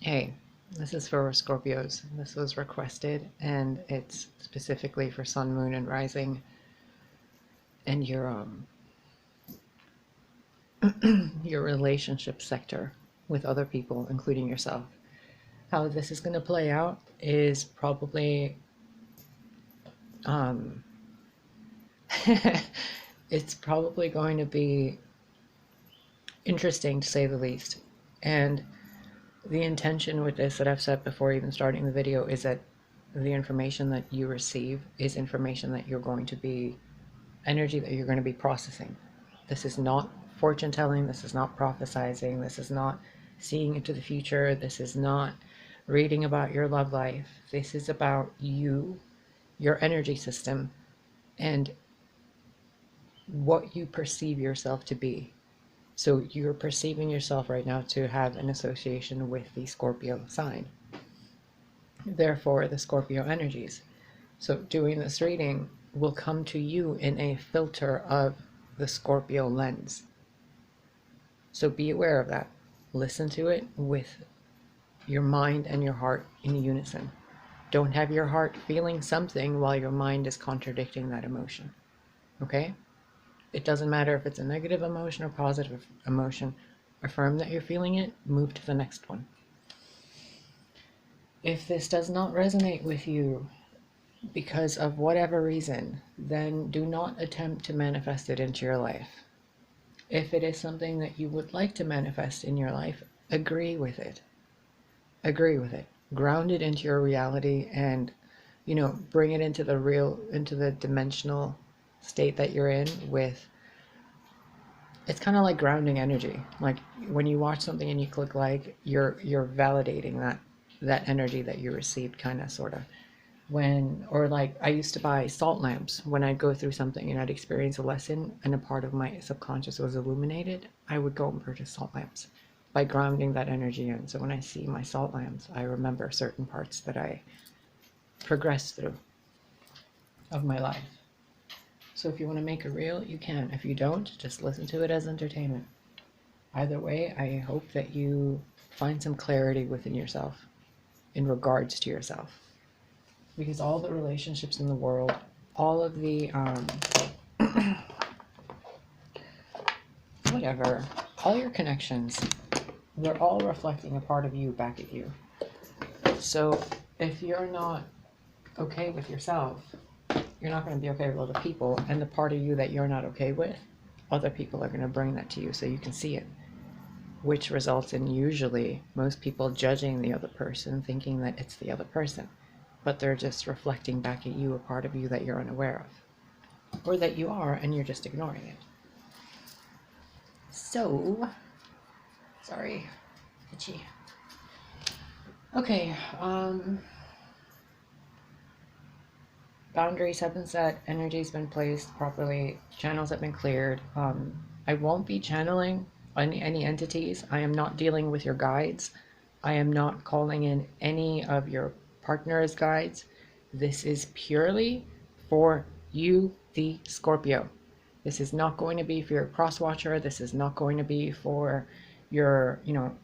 Hey, this is for Scorpios. This was requested, and it's specifically for Sun, Moon, and Rising, and your relationship sector with other people, including yourself. How this is going to play out is probably um, it's probably going to be interesting to say the least. And the intention with this that I've said before even starting the video is that the information that you receive is information that you're going to be, energy that you're going to be processing. This is not fortune telling, this is not prophesizing, this is not seeing into the future, this is not reading about your love life. This is about you, your energy system, and what you perceive yourself to be. So you're perceiving yourself right now to have an association with the Scorpio sign. Therefore, the Scorpio energies. So doing this reading will come to you in a filter of the Scorpio lens. So be aware of that. Listen to it with your mind and your heart in unison. Don't have your heart feeling something while your mind is contradicting that emotion. Okay? It doesn't matter if it's a negative emotion or positive emotion. Affirm that you're feeling it, move to the next one. If this does not resonate with you because of whatever reason, then do not attempt to manifest it into your life. If it is something that you would like to manifest in your life, agree with it. Agree with it. Ground it into your reality and, bring it into the dimensional state that you're in with. It's kind of like grounding energy. Like when you watch something and you click like, you're validating that energy that you received, kind of, sort of. Or like I used to buy salt lamps when I'd go through something and I'd experience a lesson and a part of my subconscious was illuminated, I would go and purchase salt lamps by grounding that energy in. So when I see my salt lamps, I remember certain parts that I progressed through of my life. So if you want to make it real, you can. If you don't, just listen to it as entertainment. Either way, I hope that you find some clarity within yourself in regards to yourself. Because all the relationships in the world, all of the, all your connections, they're all reflecting a part of you back at you. So if you're not okay with yourself, you're not going to be okay with other people, and the part of you that you're not okay with, other people are going to bring that to you so you can see it, which results in usually most people judging the other person, thinking that it's the other person, but they're just reflecting back at you a part of you that you're unaware of, or that you are and you're just ignoring it. So, sorry, itchy. Okay, boundaries have been set, energy's been placed properly, channels have been cleared. I won't be channeling any entities. I am not dealing with your guides. I am not calling in any of your partner's guides. This is purely for you, the Scorpio. This is not going to be for your cross watcher. This is not going to be for your, your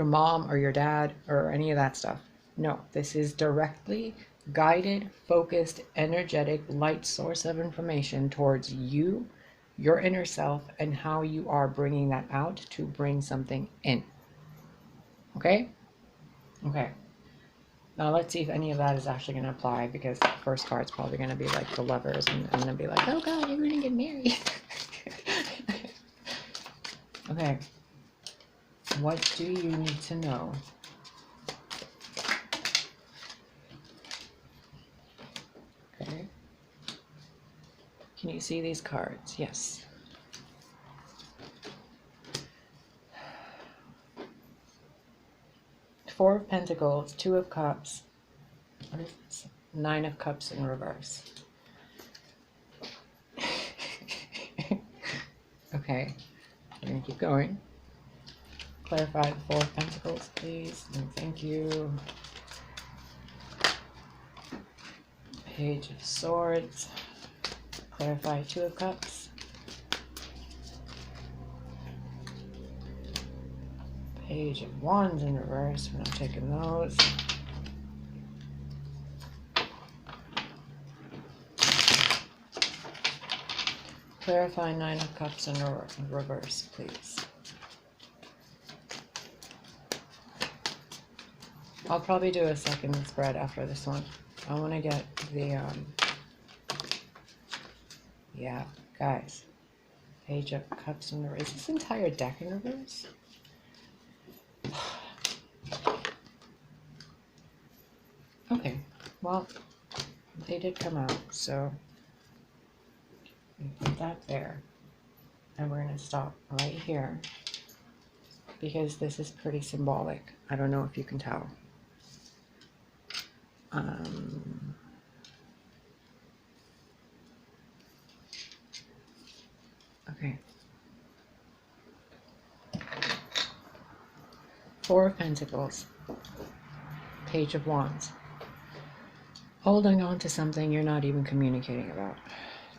mom or your dad or any of that stuff. No, this is directly guided, focused, energetic, light source of information towards you, your inner self, and how you are bringing that out to bring something in. Okay? Okay. Now let's see if any of that is actually going to apply, because the first card's probably going to be like the lovers, and I'm going to be like, oh god, you're going to get married. Okay. What do you need to know? Okay. Can you see these cards? Yes. Four of Pentacles, Two of Cups, Nine of Cups in reverse. Okay, we're going to keep going. Clarify the Four of Pentacles, please, and thank you. Page of Swords. Clarify Two of Cups. Page of Wands in reverse. We're not taking those. Clarify Nine of Cups in reverse, please. I'll probably do a second spread after this one. I want to get the, yeah, guys. Page of Cups in reverse. Is this entire deck in reverse? Okay, well, they did come out, so we put that there. And we're going to stop right here because this is pretty symbolic. I don't know if you can tell. Okay. Four of Pentacles. Page of Wands. Holding on to something you're not even communicating about.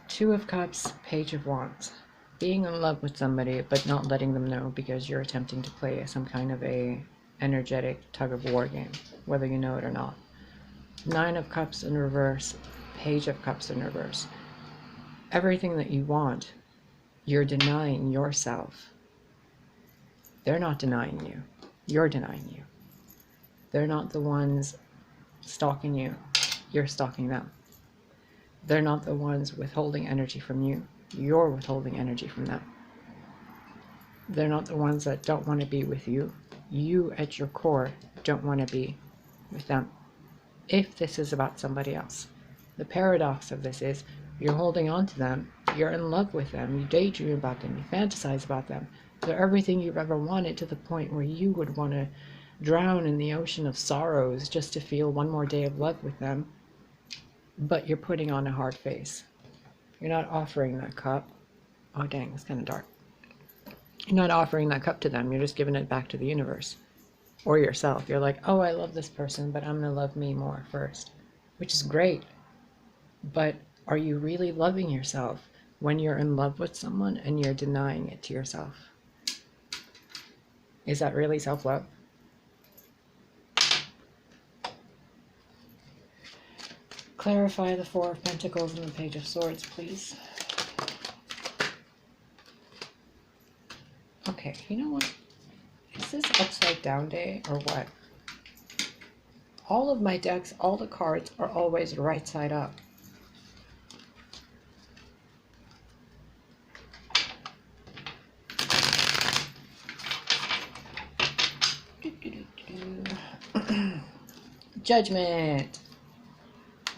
Two of Cups, Page of Wands. Being in love with somebody but not letting them know because you're attempting to play some kind of a energetic tug of war game, whether you know it or not. Nine of Cups in reverse, Page of Cups in reverse. Everything that you want, you're denying yourself. They're not denying you. You're denying you. They're not the ones stalking you. You're stalking them. They're not the ones withholding energy from you. You're withholding energy from them. They're not the ones that don't want to be with you. You, at your core, don't want to be with them. If this is about somebody else. The paradox of this is you're holding on to them, you're in love with them, you daydream about them, you fantasize about them. They're everything you've ever wanted, to the point where you would want to drown in the ocean of sorrows just to feel one more day of love with them. But you're putting on a hard face. You're not offering that cup. Oh dang, it's kind of dark. You're not offering that cup to them, you're just giving it back to the universe. Or yourself. You're like, oh, I love this person, but I'm going to love me more first. Which is great. But are you really loving yourself when you're in love with someone and you're denying it to yourself? Is that really self-love? Clarify the Four of Pentacles and the Page of Swords, please. Okay, you know what? Is this upside down day or what? All of my decks, all the cards are always right side up. Judgment.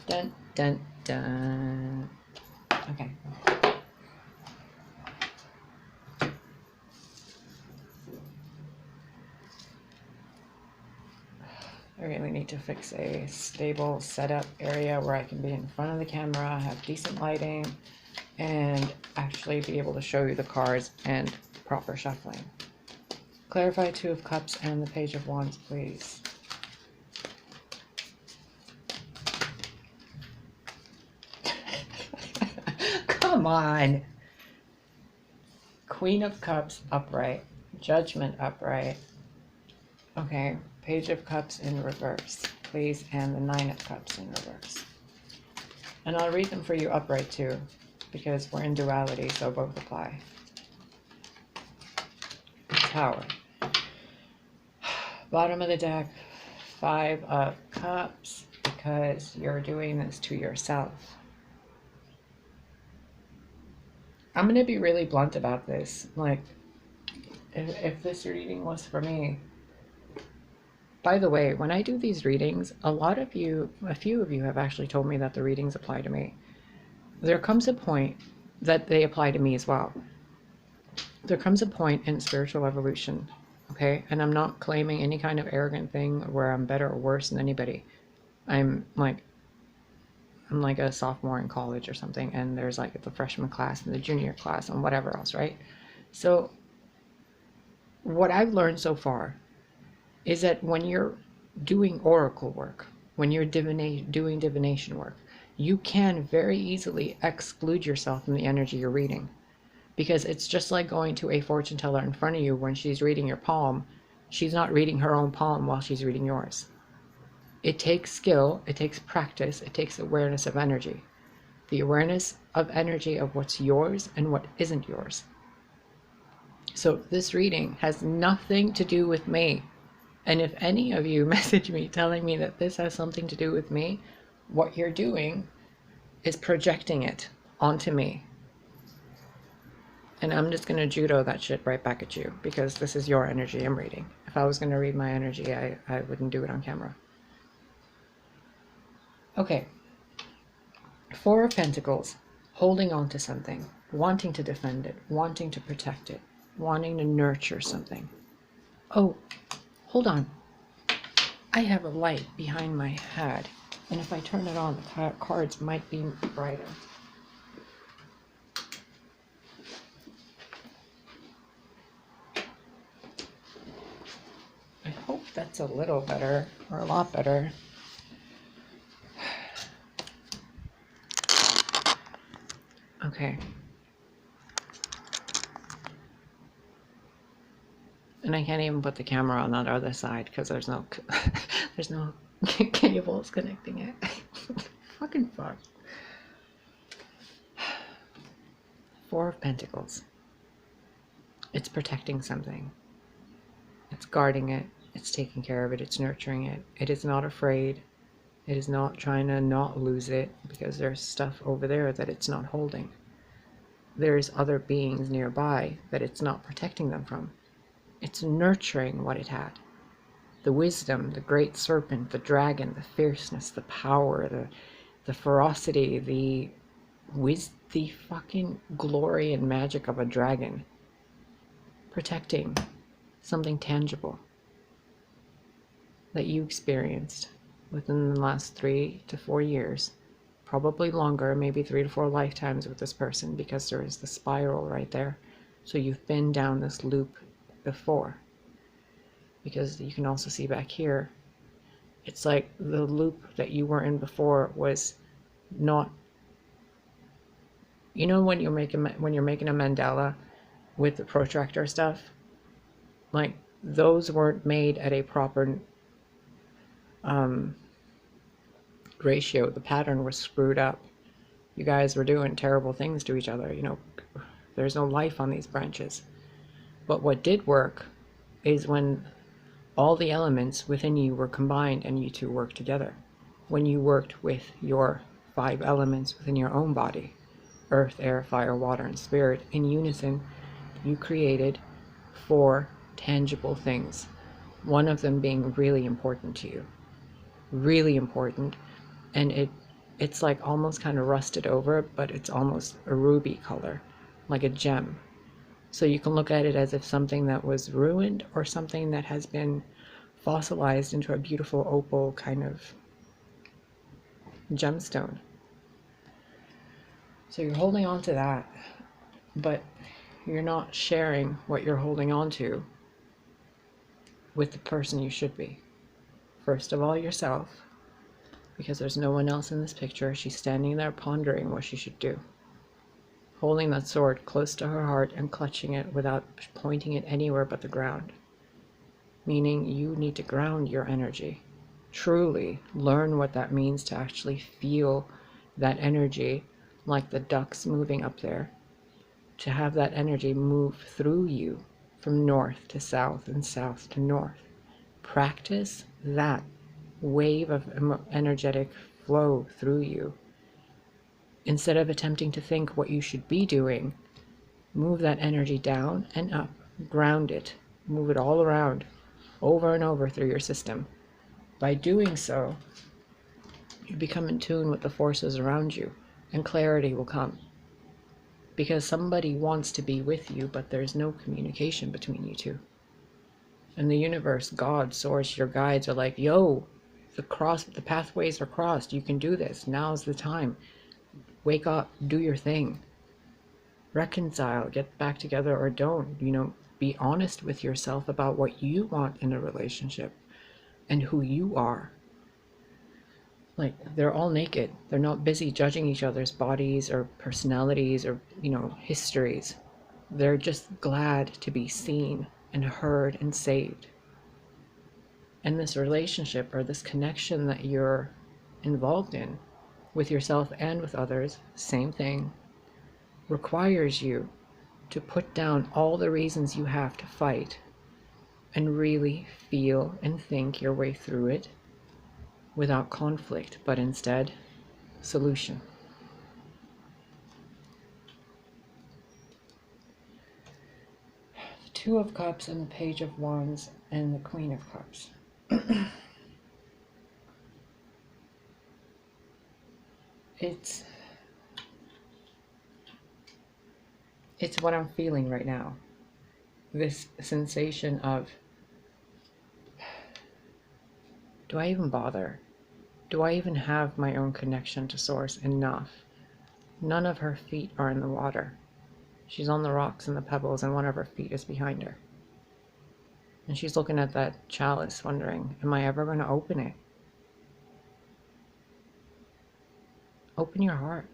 Dun, dun, dun. Okay. I really need to fix a stable setup area where I can be in front of the camera, have decent lighting, and actually be able to show you the cards and proper shuffling. Clarify Two of Cups and the Page of Wands, please. Come on. Queen of Cups upright. Judgment upright. Okay. Page of Cups in reverse, please, and the Nine of Cups in reverse. And I'll read them for you upright too, because we're in duality, so both apply. Tower. Bottom of the deck, Five of Cups, because you're doing this to yourself. I'm going to be really blunt about this. Like, if this reading was for me. By the way, when I do these readings, a few of you have actually told me that the readings apply to me. There comes a point that they apply to me as well. There comes a point in spiritual evolution, okay? And I'm not claiming any kind of arrogant thing where I'm better or worse than anybody. I'm like a sophomore in college or something, and there's like the freshman class and the junior class and whatever else, right? So what I've learned so far is that when you're doing oracle work, when you're doing divination work, you can very easily exclude yourself from the energy you're reading. Because it's just like going to a fortune teller in front of you when she's reading your palm She's not reading her own palm while she's reading yours. It takes skill, it takes practice, it takes awareness of energy. The awareness of energy of what's yours and what isn't yours. So this reading has nothing to do with me. And if any of you message me telling me that this has something to do with me, what you're doing is projecting it onto me. And I'm just going to judo that shit right back at you, because this is your energy I'm reading. If I was going to read my energy, I wouldn't do it on camera. Okay. Four of Pentacles, holding on to something, wanting to defend it, wanting to protect it, wanting to nurture something. Oh, hold on. I have a light behind my head, and if I turn it on, the cards might be brighter. I hope that's a little better, or a lot better. Okay. And I can't even put the camera on that other side because there's no cables connecting it. Fucking fuck. Four of Pentacles. It's protecting something. It's guarding it. It's taking care of it. It's nurturing it. It is not afraid. It is not trying to not lose it because there's stuff over there that it's not holding. There's other beings nearby that it's not protecting them from. It's nurturing what it had. The wisdom, the great serpent, the dragon, the fierceness, the power, the ferocity, the fucking glory and magic of a dragon. Protecting something tangible that you experienced within the last 3 to 4 years. Probably longer, maybe 3 to 4 lifetimes with this person, because there is the spiral right there. So you've been down this loop before, because you can also see back here, it's like the loop that you were in before was not, you know, when you're making a mandala with the protractor stuff, like those weren't made at a proper ratio. The pattern was screwed up. You guys were doing terrible things to each other. You know, there's no life on these branches. But what did work is when all the elements within you were combined and you two worked together. When you worked with your 5 elements within your own body, earth, air, fire, water, and spirit, in unison, you created 4 tangible things. One of them being really important to you. Really important. And it's like almost kind of rusted over, but it's almost a ruby color, like a gem. So you can look at it as if something that was ruined or something that has been fossilized into a beautiful opal kind of gemstone. So you're holding on to that, but you're not sharing what you're holding on to with the person you should be. First of all, yourself, because there's no one else in this picture. She's standing there pondering what she should do, holding that sword close to her heart and clutching it without pointing it anywhere but the ground. Meaning you need to ground your energy. Truly learn what that means to actually feel that energy, like the ducks moving up there. To have that energy move through you from north to south and south to north. Practice that wave of energetic flow through you. Instead of attempting to think what you should be doing, move that energy down and up, ground it, move it all around, over and over through your system. By doing so, you become in tune with the forces around you, and clarity will come. Because somebody wants to be with you, but there's no communication between you two. And the universe, God, source, your guides are like, yo, the pathways are crossed, you can do this, now's the time. Wake up, do your thing. Reconcile, get back together or don't. You know, be honest with yourself about what you want in a relationship and who you are. Like, they're all naked. They're not busy judging each other's bodies or personalities or, you know, histories. They're just glad to be seen and heard and saved. And this relationship or this connection that you're involved in with yourself and with others, same thing, requires you to put down all the reasons you have to fight and really feel and think your way through it without conflict, but instead solution. The Two of Cups and the Page of Wands and the Queen of Cups. It's what I'm feeling right now. This sensation of, do I even bother? Do I even have my own connection to Source enough? None of her feet are in the water. She's on the rocks and the pebbles, and one of her feet is behind her. And she's looking at that chalice wondering, am I ever going to open it? Open your heart.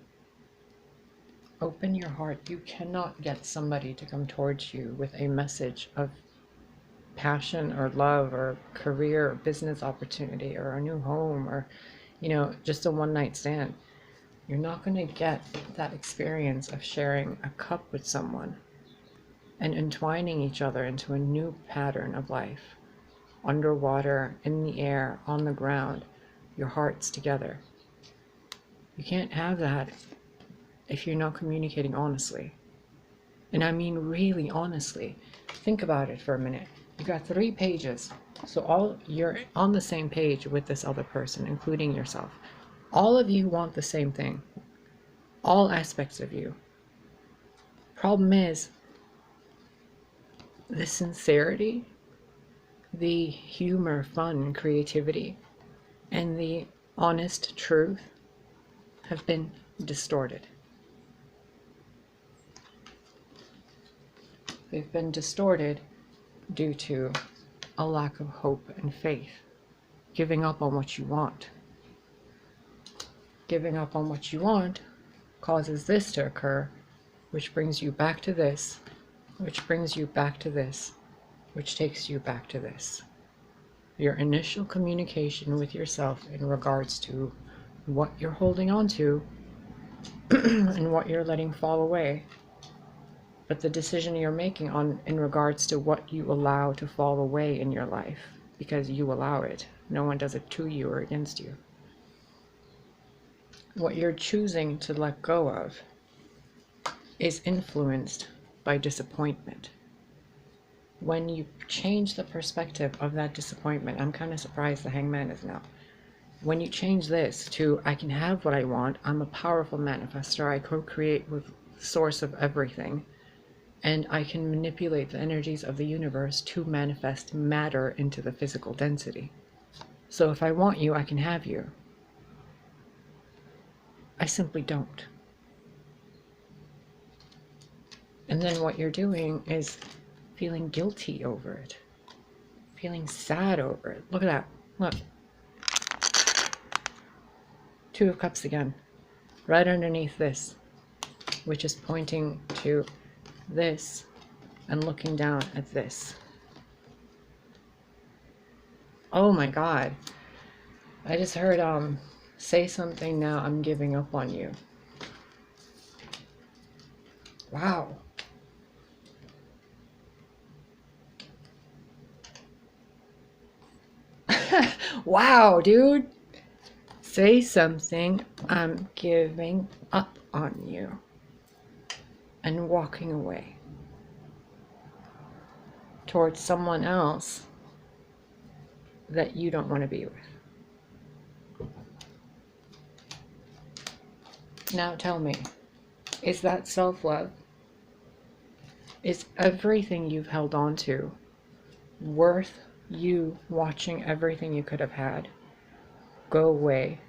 Open your heart. You cannot get somebody to come towards you with a message of passion or love or career or business opportunity or a new home or, just a one-night stand. You're not going to get that experience of sharing a cup with someone and entwining each other into a new pattern of life. Underwater, in the air, on the ground, your hearts together. You can't have that if you're not communicating honestly. And I mean really honestly. Think about it for a minute. You got 3 pages. So you're on the same page with this other person, including yourself. All of you want the same thing. All aspects of you. Problem is, the sincerity, the humor, fun, creativity, and the honest truth have been distorted. They've been distorted due to a lack of hope and faith, giving up on what you want. Giving up on what you want causes this to occur, which brings you back to this, which brings you back to this, which takes you back to this. Your initial communication with yourself in regards to what you're holding on to and what you're letting fall away, but the decision you're making in regards to what you allow to fall away in your life, because you allow it. No one does it to you or against you. What you're choosing to let go of is influenced by disappointment. When you change the perspective of that disappointment, I'm kind of surprised the Hangman is now. When you change this to, I can have what I want, I'm a powerful manifestor, I co-create with the source of everything, and I can manipulate the energies of the universe to manifest matter into the physical density. So if I want you, I can have you. I simply don't. And then what you're doing is feeling guilty over it. Feeling sad over it. Look at that. Look. 2 of Cups again. Right underneath this. Which is pointing to this and looking down at this. Oh my God. I just heard, say something now, I'm giving up on you. Wow. Wow, dude. Say something, I'm giving up on you. And walking away towards someone else that you don't want to be with. Now tell me, is that self-love? Is everything you've held on to worth you watching everything you could have had go away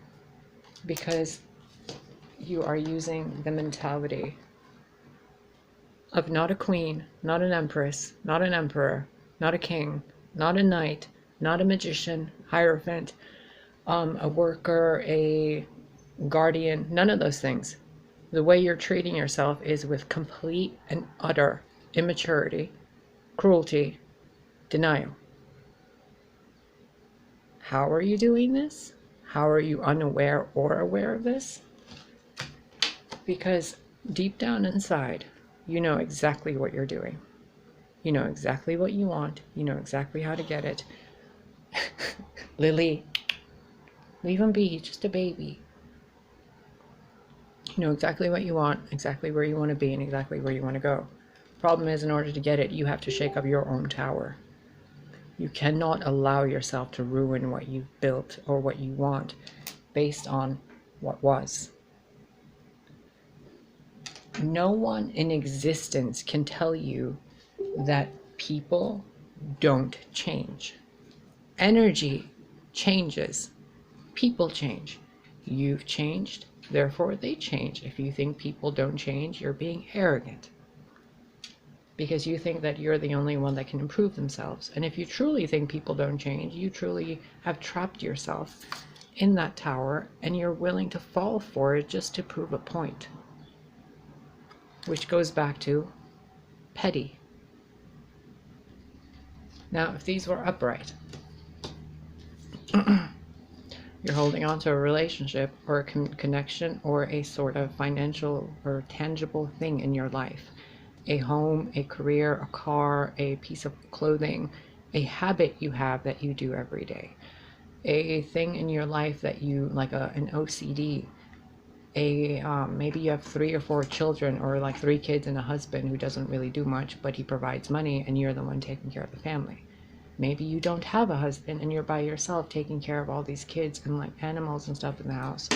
because you are using the mentality of not a queen, not an empress, not an emperor, not a king, not a knight, not a magician, hierophant, a worker, a guardian, none of those things. The way you're treating yourself is with complete and utter immaturity, cruelty, denial. How are you doing this? How are you unaware or aware of this? Because deep down inside, you know exactly what you're doing. You know exactly what you want. You know exactly how to get it. Lily, leave him be. He's just a baby. You know exactly what you want, exactly where you want to be, and exactly where you want to go. Problem is, in order to get it, you have to shake up your own tower. You cannot allow yourself to ruin what you've built or what you want based on what was. No one in existence can tell you that people don't change. Energy changes. People change. You've changed, therefore they change. If you think people don't change, you're being arrogant. Because you think that you're the only one that can improve themselves. And if you truly think people don't change, you truly have trapped yourself in that tower and you're willing to fall for it just to prove a point. Which goes back to petty. Now, if these were upright, you're holding on to a relationship or a connection or a sort of financial or tangible thing in your life. A home, a career, a car, a piece of clothing, a habit you have that you do every day, a thing in your life that you, like an OCD, maybe you have 3 or 4 children, or like 3 kids and a husband who doesn't really do much, but he provides money and you're the one taking care of the family. Maybe you don't have a husband and you're by yourself taking care of all these kids and like animals and stuff in the house.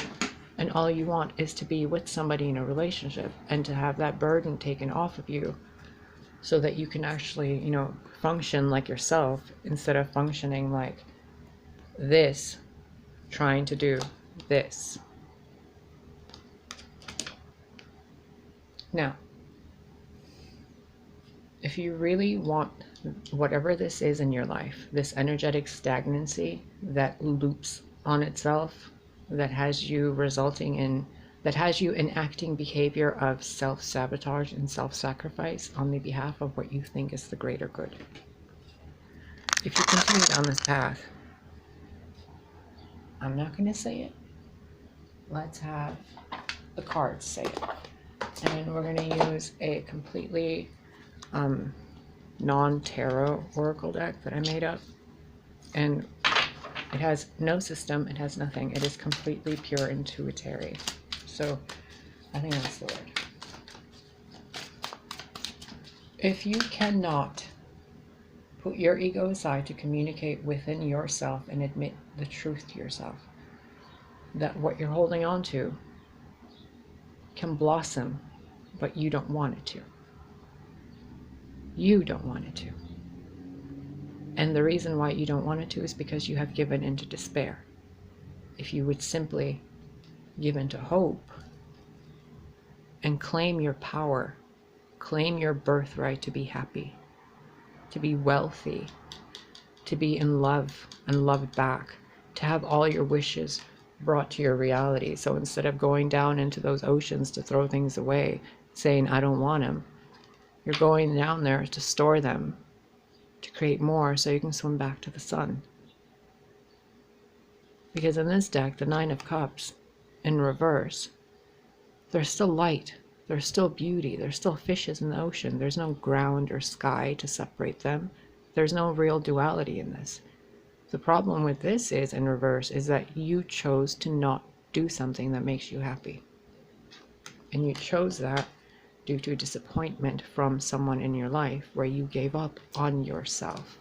And all you want is to be with somebody in a relationship and to have that burden taken off of you so that you can actually, you know, function like yourself instead of functioning like this, trying to do this. Now, if you really want whatever this is in your life, this energetic stagnancy that loops on itself, that has you enacting behavior of self-sabotage and self-sacrifice on the behalf of what you think is the greater good. If you continue down this path, I'm not going to say it. Let's have the cards say it. And we're going to use a completely non-tarot oracle deck that I made up. And it has no system, it has nothing. It is completely pure intuitory. So I think that's the word. If you cannot put your ego aside to communicate within yourself and admit the truth to yourself, that what you're holding on to can blossom, but you don't want it to. You don't want it to. And the reason why you don't want it to is because you have given into despair. If you would simply give into hope and claim your power, claim your birthright to be happy, to be wealthy, to be in love and loved back, to have all your wishes brought to your reality. So instead of going down into those oceans to throw things away, saying, I don't want them, you're going down there to store them, to create more so you can swim back to the sun. Because in this deck, the 9 of Cups in reverse, there's still light, there's still beauty, there's still fishes in the ocean. There's no ground or sky to separate them. There's no real duality in this. The problem with this is, in reverse, is that you chose to not do something that makes you happy. And you chose that due to disappointment from someone in your life where you gave up on yourself.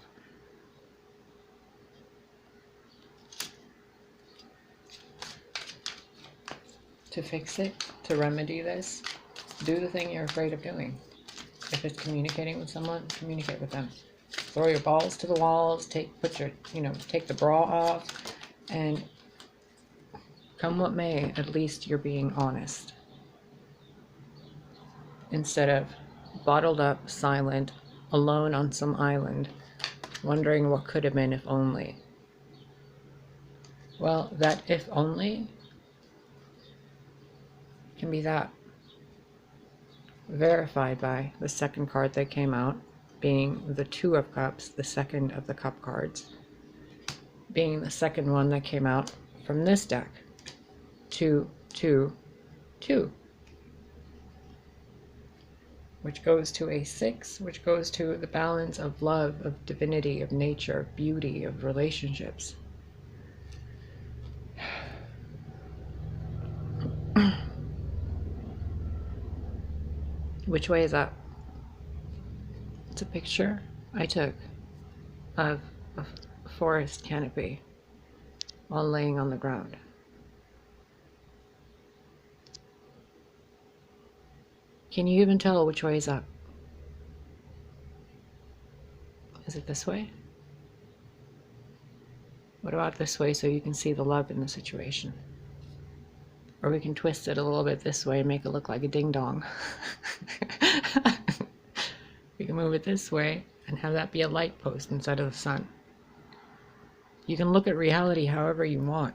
To fix it, to remedy this, do the thing you're afraid of doing. If it's communicating with someone, communicate with them. Throw your balls to the walls, take the bra off, and come what may, at least you're being honest. Instead of bottled up, silent, alone on some island, wondering what could have been if only. Well, that if only can be that. Verified by the second card that came out, being the 2 of Cups, the second of the Cup cards. being the second one that came out from this deck. 2, 2, 2. Which goes to a 6, which goes to the balance of love, of divinity, of nature, of beauty, of relationships. Which way is up? It's a picture I took of a forest canopy while laying on the ground. Can you even tell which way is up? Is it this way? What about this way so you can see the love in the situation? Or we can twist it a little bit this way and make it look like a ding-dong. We can move it this way and have that be a light post instead of the sun. You can look at reality however you want.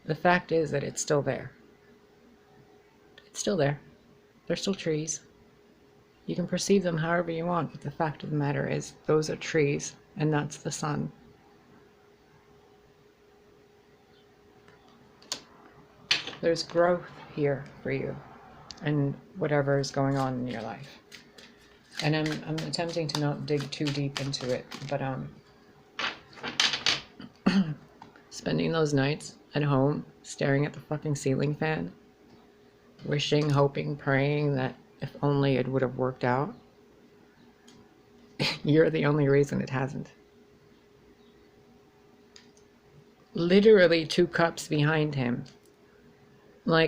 The fact is that it's still there. It's still there. They're still trees. You can perceive them however you want, but the fact of the matter is those are trees and that's the sun. There's growth here for you and whatever is going on in your life. And I'm attempting to not dig too deep into it, but spending those nights at home staring at the fucking ceiling fan, wishing, hoping, praying that if only it would have worked out. You're the only reason it hasn't. Literally 2 cups behind him. Like,